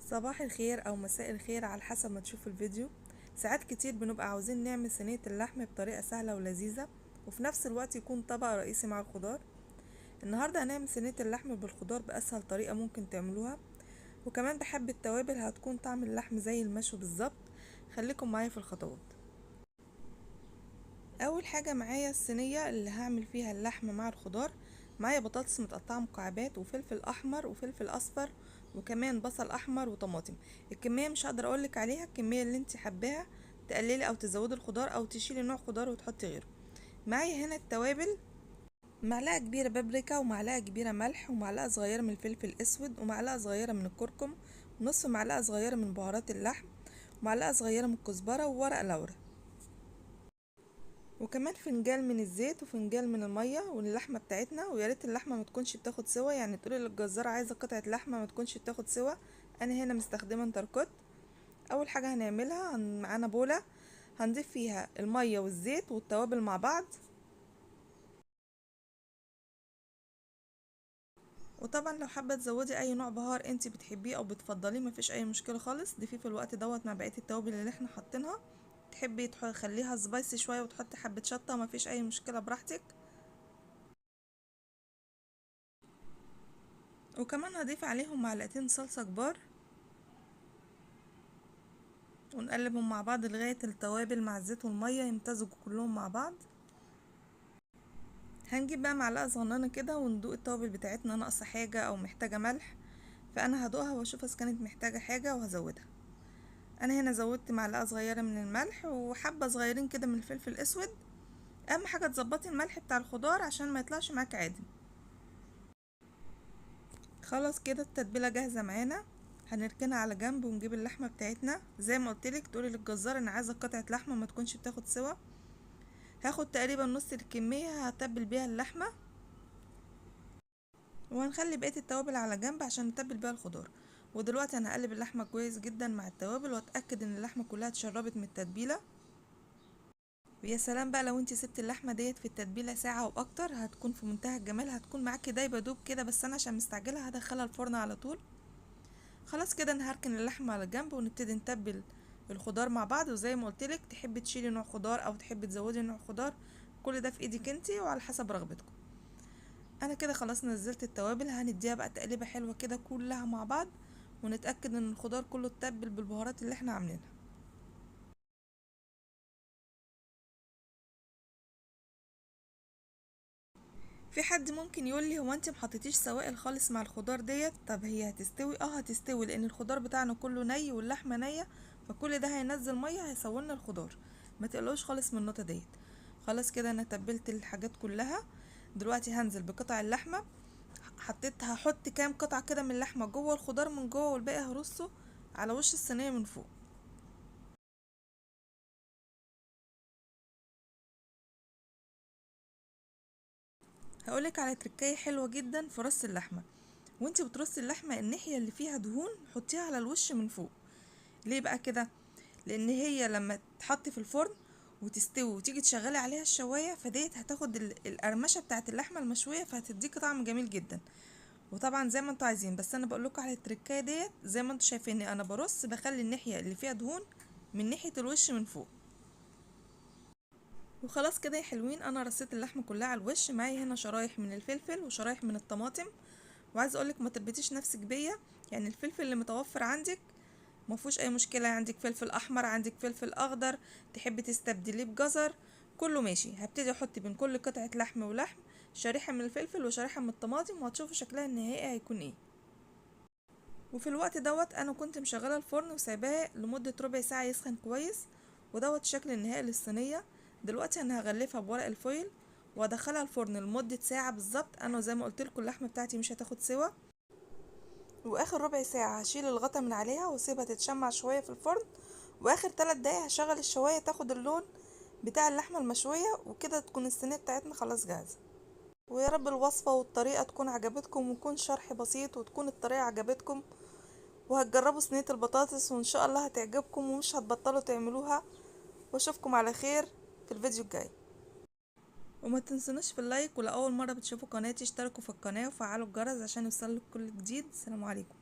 صباح الخير او مساء الخير على حسب ما تشوف الفيديو. ساعات كتير بنبقى عاوزين نعمل صينية اللحم بطريقة سهلة ولذيذة وفي نفس الوقت يكون طبق رئيسي مع الخضار. النهاردة هنعمل صينية اللحم بالخضار بأسهل طريقة ممكن تعملوها، وكمان بحب التوابل هتكون طعم اللحم زي المشوي بالظبط. خليكم معايا في الخطوات. اول حاجة معايا الصينية اللي هعمل فيها اللحم مع الخضار. معايا بطاطس متقطعة مكعبات وفلفل احمر وفلفل اصفر وكمان بصل احمر وطماطم. الكمية مش هقدر اقولك عليها، الكمية اللي انت حباها تقللي او تزودي الخضار او تشيلي نوع خضار وتحطي غيره. معايا هنا التوابل: معلقة كبيرة بابريكا ومعلقة كبيرة ملح ومعلقة صغيرة من الفلفل الاسود ومعلقة صغيرة من الكركم ونصف معلقة صغيرة من بهارات اللحم ومعلقة صغيرة من الكزبرة وورق لورا، وكمان فنجان من الزيت وفنجان من الميه واللحمه بتاعتنا. ويا ريت اللحمه ما تكونش بتاخد سوا، يعني تقولي للجزار عايزه قطعه لحمه ما تكونش بتاخد سوا. انا هنا مستخدمه انتركوت. اول حاجه هنعملها معانا بوله هنضيف فيها الميه والزيت والتوابل مع بعض، وطبعا لو حابه تزودي اي نوع بهار انت بتحبيه او بتفضليه مفيش اي مشكله خالص، ضيفيه في الوقت دوت مع بقيه التوابل اللي احنا حاطينها. تحبي تخليها سبايسي شويه وتحطي حبه شطه مفيش اي مشكله، براحتك. وكمان هضيف عليهم معلقتين صلصة كبار ونقلبهم مع بعض لغاية التوابل مع الزيت والمية يمتزجوا كلهم مع بعض. هنجيب بقى معلقة صغننة كده وندوق التوابل بتاعتنا ناقصة حاجة او محتاجة ملح، فانا هدوقها واشوف اذا كانت محتاجة حاجة وهزودها. انا هنا زودت معلقة صغيرة من الملح وحبة صغيرين كده من الفلفل الاسود. اهم حاجة تظبطي الملح بتاع الخضار عشان ما يطلعش معاك عادي. خلاص كده التتبيلة جاهزة معانا، هنركنها على جنب ونجيب اللحمة بتاعتنا. زي ما قلتلك تقولي للجزار انا عايزة قطعة لحمة ما تكونش بتاخد سوا. هاخد تقريبا نص الكمية هتبل بيها اللحمة، وهنخلي بقية التوابل على جنب عشان نتبل بيها الخضار. ودلوقتي انا هقلب اللحمة كويس جدا مع التوابل واتأكد ان اللحمة كلها اتشربت من التتبيلة. ويا سلام بقى لو انتي سبت اللحمة ديت في التتبيلة ساعة واكتر هتكون في منتهى الجمال، هتكون معاكي دايبة دوب كده. بس انا عشان مستعجلة هدخلها الفرن على طول. خلاص كده انا هركن اللحمة على جنب ونبتدي نتبل الخضار مع بعض. وزي ما قلتلك تحبي تشيلي نوع خضار او تحبي تزودي نوع خضار، كل ده في ايدك انتي وعلى حسب رغبتكم. انا كده خلاص نزلت التوابل، هنديها بقى تقليبه حلوه كده كلها مع بعض ونتاكد ان الخضار كله اتبل بالبهارات اللي احنا عاملينها. في حد ممكن يقول لي هو انت محطتيش سوائل خالص مع الخضار ديت؟ طب هي هتستوي؟ هتستوي لان الخضار بتاعنا كله ني واللحمه نيه، فكل ده هينزل ميه هيسولنا الخضار. ما تقلقوش خالص من النقطه ديت. خلاص كده انا تبلت الحاجات كلها. دلوقتي هنزل بقطع اللحمه. هحط كام قطعه كده من اللحمه جوه الخضار من جوه والباقي هرصه على وش الصينيه من فوق. هقولك على تركاية حلوة جدا في رص اللحمة. وانتي بترصي اللحمة الناحية اللي فيها دهون حطيها على الوش من فوق. ليه بقى كده؟ لان هي لما تحط في الفرن وتستوي وتيجي تشغلي عليها الشواية فديت هتاخد القرمشة بتاعت اللحمة المشوية فهتديكي طعم جميل جدا. وطبعا زي ما انتوا عايزين، بس انا بقولكوا على التركاية ديت. زي ما انتوا شايفيني انا برص بخلي الناحية اللي فيها دهون من ناحية الوش من فوق. وخلاص كده يا حلوين انا رصيت اللحمة كلها على الوش. معايا هنا شرايح من الفلفل وشرايح من الطماطم. وعايزه اقولك ما تربطيش نفسك بيا، يعني الفلفل اللي متوفر عندك ما فيهوش اي مشكله. عندك فلفل احمر عندك فلفل اخضر تحبي تستبدليه بجزر كله ماشي. هبتدي احط بين كل قطعه لحم ولحم شريحه من الفلفل وشريحه من الطماطم وهتشوفوا شكلها النهائي هيكون ايه. وفي الوقت دوت انا كنت مشغله الفرن وسايباه لمده ربع ساعه يسخن كويس. ودوت الشكل النهائي للصينيه. دلوقتي انا هغلفها بورق الفويل وادخلها الفرن لمده ساعه بالظبط. انا زي ما قلت لكم اللحمه بتاعتي مش هتاخد سوا. واخر ربع ساعة هشيل الغطا من عليها واسيبها تتشمع شوية في الفرن. واخر 3 دقايق هشغل الشواية تاخد اللون بتاع اللحمة المشوية، وكده تكون الصينية بتاعتنا خلاص جاهزة. ويا رب الوصفة والطريقة تكون عجبتكم ويكون شرح بسيط وتكون الطريقة عجبتكم، وهتجربوا صينية البطاطس وان شاء الله هتعجبكم ومش هتبطلوا تعملوها. واشوفكم على خير في الفيديو الجاي. وما تنسونوش في اللايك، ولأول مرة بتشوفوا قناتي اشتركوا في القناة وفعلوا الجرس عشان يوصلك كل جديد. السلام عليكم.